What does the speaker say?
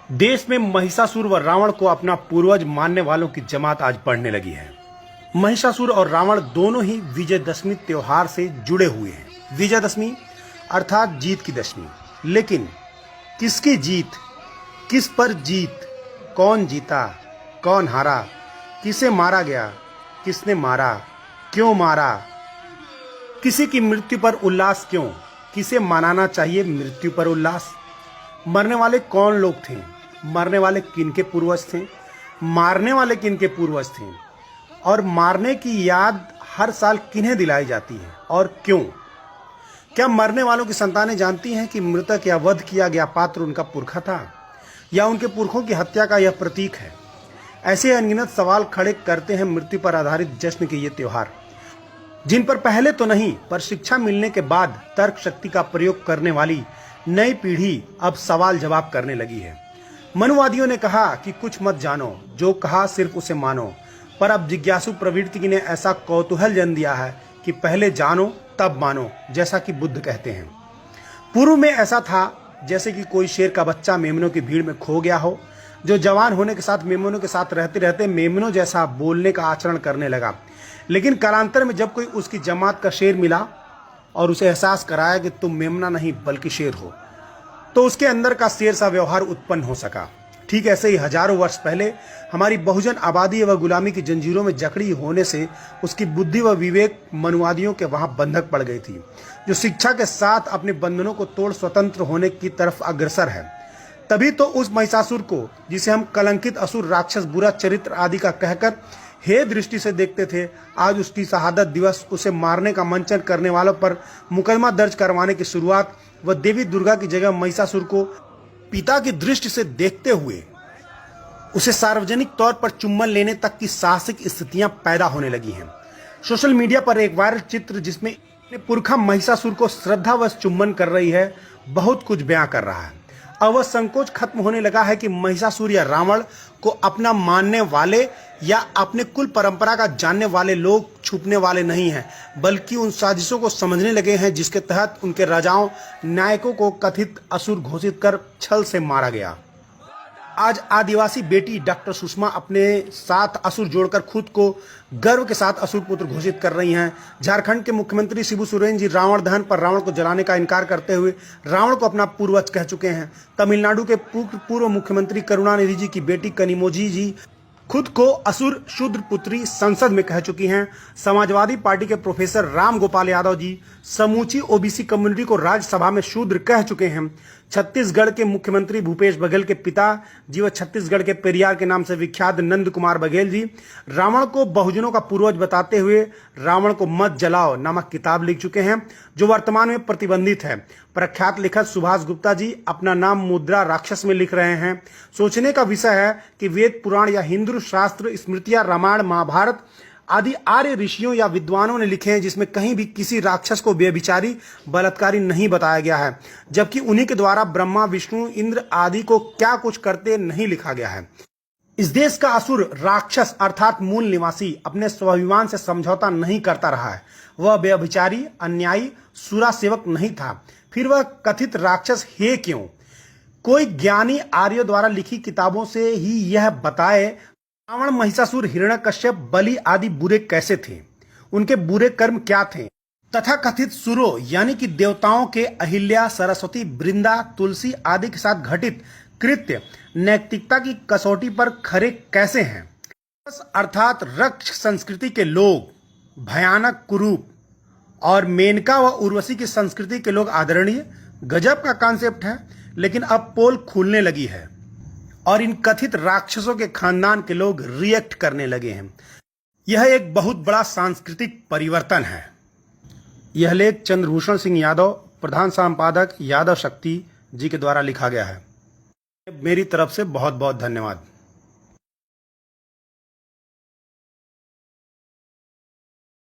देश में महिषासुर व रावण को अपना पूर्वज मानने वालों की जमात आज बढ़ने लगी है। महिषासुर और रावण दोनों ही विजयदशमी त्योहार से जुड़े हुए हैं। विजयदशमी अर्थात जीत की दशमी। लेकिन किसकी जीत, किस पर जीत, कौन जीता, कौन हारा, किसे मारा गया, किसने मारा, क्यों मारा, किसी की मृत्यु पर उल्लास क्यों, किसे मनाना चाहिए मृत्यु पर उल्लास, मरने वाले कौन लोग थे, मरने वाले किनके पूर्वज थे, मारने वाले किनके पूर्वज थे, और मारने की याद हर साल किन्हें दिलाई जाती है और क्यों। क्या मरने वालों की संतानें जानती हैं कि मृतक या वध किया गया पात्र उनका पुरखा था या उनके पुरखों की हत्या का यह प्रतीक है। ऐसे अनगिनत सवाल खड़े करते हैं मृत्यु पर आधारित जश्न के ये त्योहार, जिन पर पहले तो नहीं पर शिक्षा मिलने के बाद तर्क शक्ति का प्रयोग करने वाली नई पीढ़ी अब सवाल जवाब करने लगी है। मनुवादियों ने कहा कि कुछ मत जानो, जो कहा सिर्फ उसे मानो, पर अब जिज्ञासु प्रवृत्ति ने ऐसा कौतूहल जन्म दिया है कि पहले जानो तब मानो, जैसा कि बुद्ध कहते हैं। पूर्व में ऐसा था जैसे कि कोई शेर का बच्चा मेमनों की भीड़ में खो गया हो, जो जवान होने के साथ मेमनों के साथ रहते रहते मेमनों जैसा बोलने का आचरण करने लगा। लेकिन कालांतर में जब कोई उसकी जमात का शेर मिला और उसे एहसास कराया कि तुम मेमना नहीं बल्कि शेर हो, तो उसके अंदर का शेर सा व्यवहार उत्पन्न हो सका। ठीक ऐसे ही हजारों वर्ष पहले हमारी बहुजन आबादी व गुलामी की जंजीरों में जकड़ी होने से उसकी बुद्धि व विवेक मनुवादियों के वहां बंधक पड़ गई थी, जो शिक्षा के साथ अपने बंधनों को तोड़ स्वतंत्र होने की तरफ अग्रसर है। तभी तो उस महिषासुर को, जिसे हम कलंकित असुर, राक्षस, बुरा चरित्र आदि का कहकर हे दृष्टि से देखते थे, आज उसकी शहादत दिवस, उसे मारने का मंचन करने वालों पर मुकदमा दर्ज करवाने की शुरुआत व देवी दुर्गा की जगह महिषासुर को पिता की दृष्टि से देखते हुए उसे सार्वजनिक तौर पर चुम्बन लेने तक की साहसिक स्थितियां पैदा होने लगी हैं। सोशल मीडिया पर एक वायरल चित्र जिसमें अपने पुरखा महिषासुर को श्रद्धावश चुम्बन कर रही है, बहुत कुछ बयां कर रहा है। अब वह संकोच खत्म होने लगा है कि महिषासुर या रावण को अपना मानने वाले या अपने कुल परंपरा का जानने वाले लोग छुपने वाले नहीं हैं, बल्कि उन साजिशों को समझने लगे हैं जिसके तहत उनके राजाओं, नायकों को कथित असुर घोषित कर छल से मारा गया। आज आदिवासी बेटी डॉक्टर सुषमा अपने साथ असुर जोड़कर खुद को गर्व के साथ असुर पुत्र घोषित कर रही हैं। झारखंड के मुख्यमंत्री शिबू सोरेन जी रावण दहन पर रावण को जलाने का इनकार करते हुए रावण को अपना पूर्वज कह चुके हैं। तमिलनाडु के पूर्व मुख्यमंत्री करुणानिधि जी की बेटी कनिमोझी जी खुद को असुर शूद्र पुत्री संसद में कह चुकी हैं। समाजवादी पार्टी के प्रोफेसर राम गोपाल यादव जी समूची ओबीसी कम्युनिटी को राज्यसभा में शूद्र कह चुके हैं। छत्तीसगढ़ के मुख्यमंत्री भूपेश बघेल के पिता जी व छत्तीसगढ़ के पेरियार के नाम से विख्यात नंद कुमार बघेल जी रावण को बहुजनों का पूर्वज बताते हुए रावण को मत जलाओ नामक किताब लिख चुके हैं, जो वर्तमान में प्रतिबंधित है। प्रख्यात लेखक सुभाष गुप्ता जी अपना नाम मुद्रा राक्षस में लिख रहे हैं। सोचने का विषय है कि वेद पुराण या हिंदू शास्त्र, स्मृतियां, रामायण, महाभारत आदि आर्य ऋषियों या विद्वानों ने लिखे हैं, जिसमें कहीं भी किसी राक्षस को व्यभिचारी, बलात्कारी नहीं बताया गया है, जबकि उन्हीं के द्वारा ब्रह्मा, विष्णु, इंद्र आदि को क्या कुछ करते नहीं लिखा गया है। इस देश का असुर राक्षस अर्थात मूल निवासी अपने स्वाभिमान से समझौता नहीं करता रहा है। वह व्यभिचारी, अन्यायी, सुरा सेवक नहीं था, फिर वह कथित राक्षस है क्यों? कोई ज्ञानी आर्यों द्वारा लिखी किताबों से ही यह बताए रावण, महिषासुर, हिरण्यकश्यप, बलि आदि बुरे कैसे थे, उनके बुरे कर्म क्या थे, तथा कथित सुरों यानी कि देवताओं के अहिल्या, सरस्वती, वृंदा, तुलसी आदि के साथ घटित कृत्य नैतिकता की कसौटी पर खरे कैसे हैं। अर्थात रक्ष संस्कृति के लोग भयानक कुरूप और मेनका व उर्वशी की संस्कृति के लोग आदरणीय। गजब का कॉन्सेप्ट है, लेकिन अब पोल खुलने लगी है और इन कथित राक्षसों के खानदान के लोग रिएक्ट करने लगे हैं। यह एक बहुत बड़ा सांस्कृतिक परिवर्तन है। यह लेख चंद्रभूषण सिंह यादव, प्रधान संपादक यादव शक्ति जी के द्वारा लिखा गया है। मेरी तरफ से बहुत बहुत धन्यवाद।